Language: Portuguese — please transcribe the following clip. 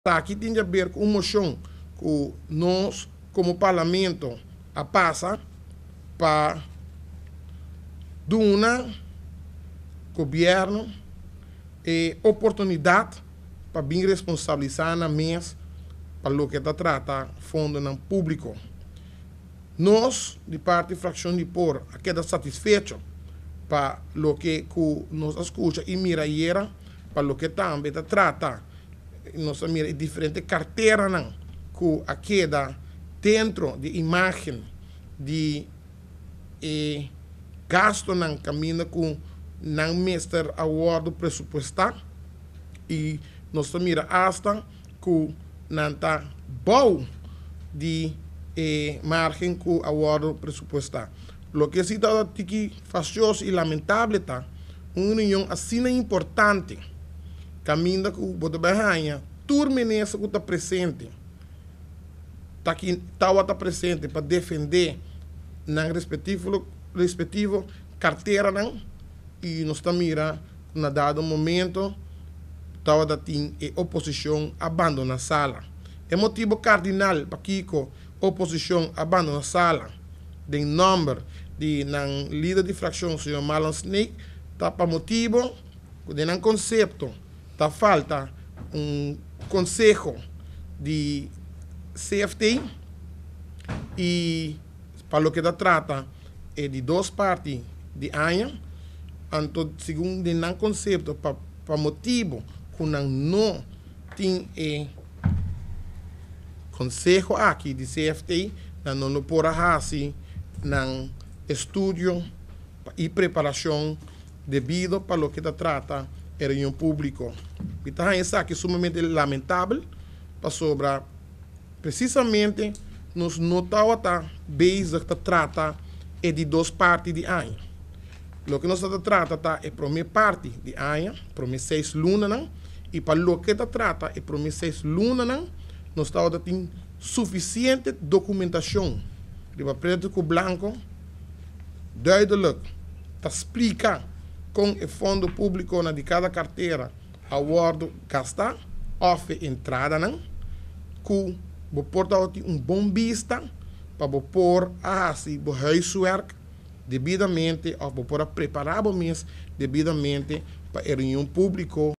Aqui tem a ver com uma moção que nós, como parlamento, a passa para dar governo e oportunidade para bem responsabilizar na mesa para o que trata fundo não público. Nós, de parte da fração de por, queda satisfeito para o que nos escuta e mira para o que também trata nós mira diferente carteira não que a queda dentro de imagem de gasto não caminha com não mestre acordo presupuestal e nós mira hasta que não está bom de margem com acordo presupuestal. Lo que se está aqui facioso e lamentável tá uma união assim importante caminha com o bote barranha turma nessa que está presente tá aqui tá presente para defender na respectivo carteira não e nós estamos mira na dado momento estava da oposição abandona a sala é motivo cardinal para que a oposição abandona a sala de número de líder de fração senhor Marlon Snake tá para motivo de não conceito tá falta conselho de CFT e para o que trata é de duas partes de ano então segundo de não conceito para motivo que não tem conselho aqui de CFT não por assim não estudo e preparação devido para o que trata a reunião pública. Então, isso aqui é sumamente lamentável para sobrar precisamente nos notamos base que trata é de duas partes de ano. O que nós trata é a primeira parte de ano, primeira 6 lunas, e para o que trata é a primeira 6 lunas, nós temos suficiente documentação de preto com branco, duidelijk, te explica com o fundo público de cada carteira a acordo gastar, ou entrada, que porta bom vista para pôr o huiswerk devidamente ou para preparar o mês devidamente para a reunião pública